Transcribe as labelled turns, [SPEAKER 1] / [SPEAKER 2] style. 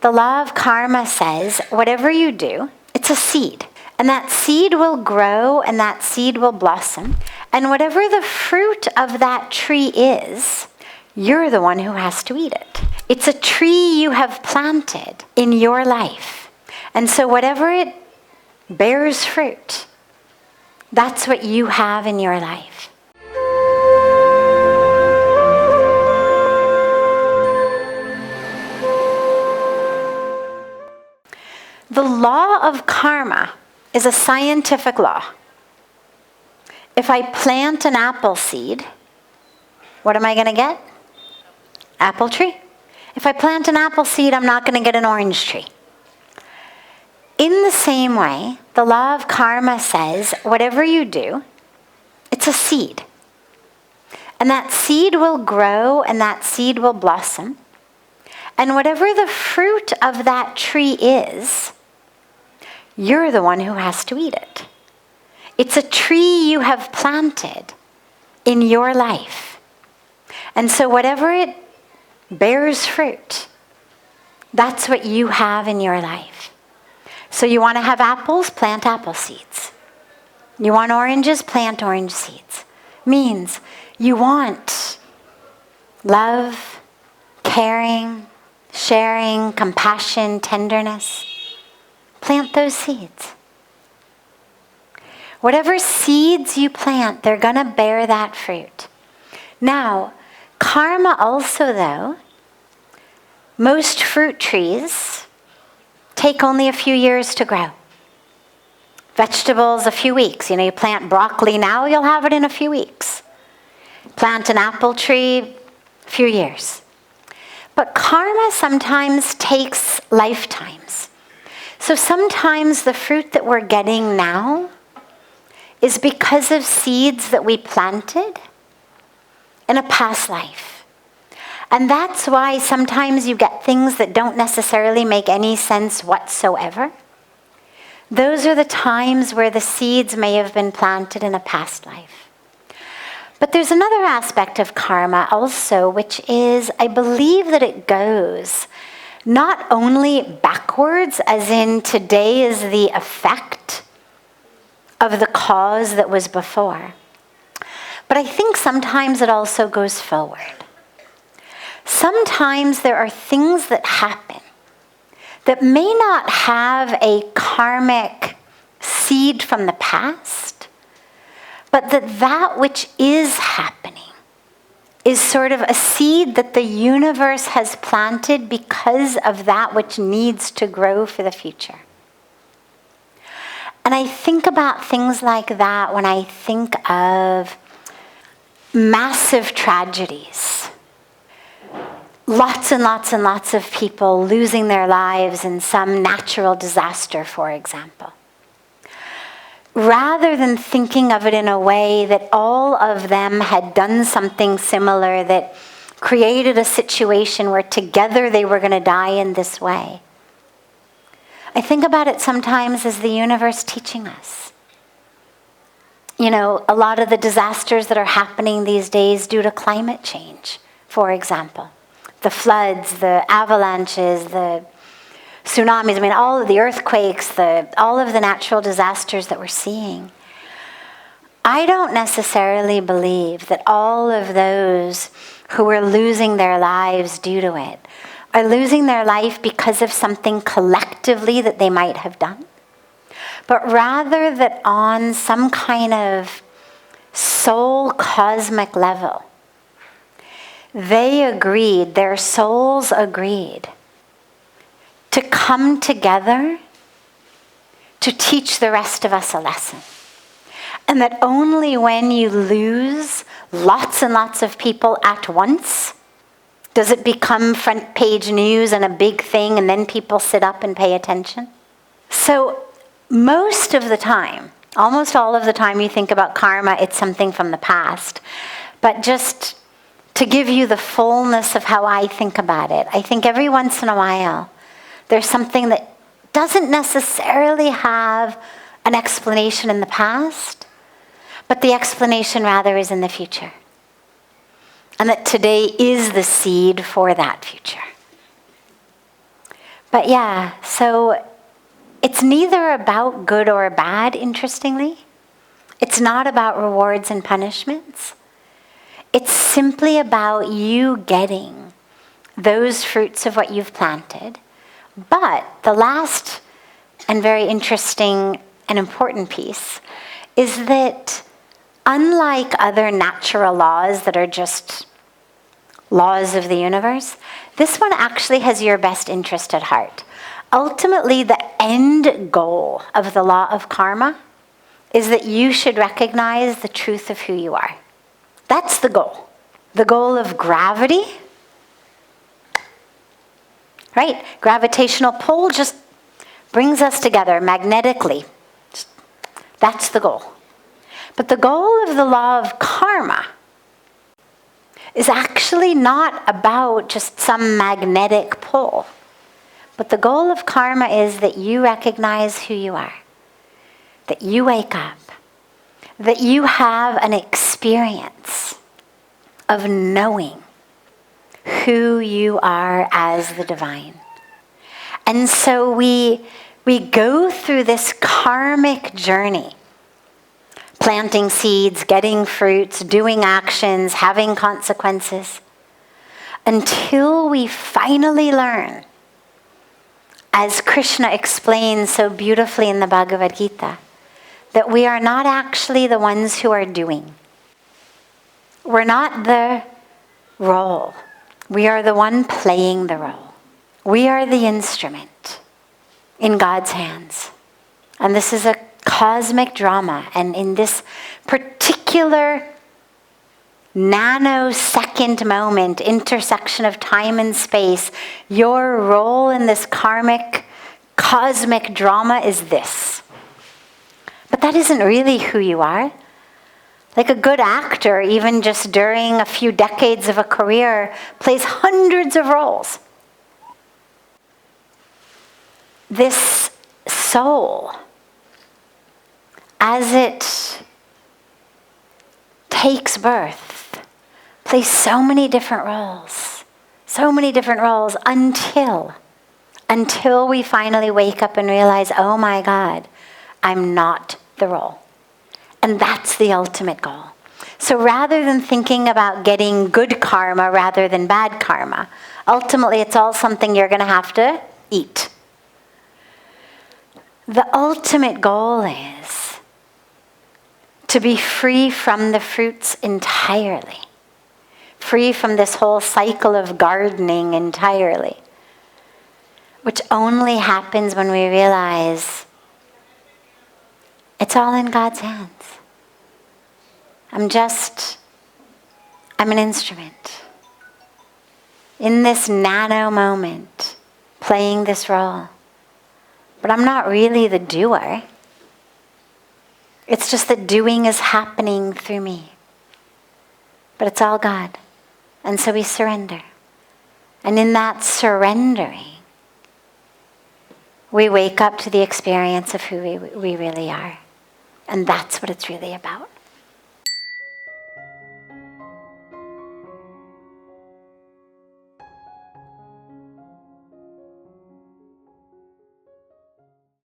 [SPEAKER 1] The law of karma says, whatever you do, it's a seed. And that seed will grow and that seed will blossom. And whatever the fruit of that tree is, you're the one who has to eat it. It's a tree you have planted in your life. And so whatever it bears fruit, that's what you have in your life. The law of karma is a scientific law. If I plant an apple seed, what am I going to get? Apple tree. If I plant an apple seed, I'm not going to get an orange tree. In the same way, the law of karma says, whatever you do, it's a seed. And that seed will grow and that seed will blossom. And whatever the fruit of that tree is, you're the one who has to eat it. It's a tree you have planted in your life. And so whatever it bears fruit, that's what you have in your life. So you want to have apples, plant apple seeds. You want oranges, plant orange seeds. Means you want love, caring, sharing, compassion, tenderness. Plant those seeds. Whatever seeds you plant, they're going to bear that fruit. Now, karma also, though, most fruit trees take only a few years to grow. Vegetables, a few weeks. You plant broccoli now, you'll have it in a few weeks. Plant an apple tree, a few years. But karma sometimes takes lifetimes. So sometimes the fruit that we're getting now is because of seeds that we planted in a past life. And that's why sometimes you get things that don't necessarily make any sense whatsoever. Those are the times where the seeds may have been planted in a past life. But there's another aspect of karma also, which is, I believe that it goes not only backwards, as in today is the effect of the cause that was before, but I think sometimes it also goes forward. Sometimes there are things that happen that may not have a karmic seed from the past, but that which is happening is sort of a seed that the universe has planted because of that which needs to grow for the future. And I think about things like that when I think of massive tragedies. Lots and lots and lots of people losing their lives in some natural disaster, for example. Rather than thinking of it in a way that all of them had done something similar that created a situation where together they were going to die in this way, I think about it sometimes as the universe teaching us. A lot of the disasters that are happening these days due to climate change, for example. The floods, the avalanches, the tsunamis, all of the earthquakes, all of the natural disasters that we're seeing. I don't necessarily believe that all of those who are losing their lives due to it are losing their life because of something collectively that they might have done, but rather that on some kind of soul cosmic level, their souls agreed to come together to teach the rest of us a lesson. And that only when you lose lots and lots of people at once does it become front page news and a big thing, and then people sit up and pay attention. So most of the time, almost all of the time you think about karma, it's something from the past. But just to give you the fullness of how I think about it, I think every once in a while, there's something that doesn't necessarily have an explanation in the past, but the explanation rather is in the future. And that today is the seed for that future. But yeah, so it's neither about good or bad, interestingly. It's not about rewards and punishments. It's simply about you getting those fruits of what you've planted. But the last and very interesting and important piece is that unlike other natural laws that are just laws of the universe, this one actually has your best interest at heart. Ultimately, the end goal of the law of karma is that you should recognize the truth of who you are. That's the goal. The goal of gravity, right? Gravitational pull just brings us together magnetically. That's the goal. But the goal of the law of karma is actually not about just some magnetic pull. But the goal of karma is that you recognize who you are, that you wake up, that you have an experience of knowing who you are as the divine. And so we go through this karmic journey, planting seeds, getting fruits, doing actions, having consequences, until we finally learn, as Krishna explains so beautifully in the Bhagavad Gita, that we are not actually the ones who are doing. We're not the role. We are the one playing the role. We are the instrument in God's hands. And this is a cosmic drama. And in this particular nanosecond moment, intersection of time and space, your role in this karmic, cosmic drama is this. But that isn't really who you are. Like a good actor, even just during a few decades of a career, plays hundreds of roles. This soul, as it takes birth, plays so many different roles until we finally wake up and realize, oh my God, I'm not the role. And that's the ultimate goal. So rather than thinking about getting good karma rather than bad karma, ultimately it's all something you're going to have to eat. The ultimate goal is to be free from the fruits entirely, free from this whole cycle of gardening entirely, which only happens when we realize it's all in God's hands. I'm an instrument in this nano moment, playing this role. But I'm not really the doer. It's just that doing is happening through me. But it's all God. And so we surrender. And in that surrendering, we wake up to the experience of who we really are. And that's what it's really about.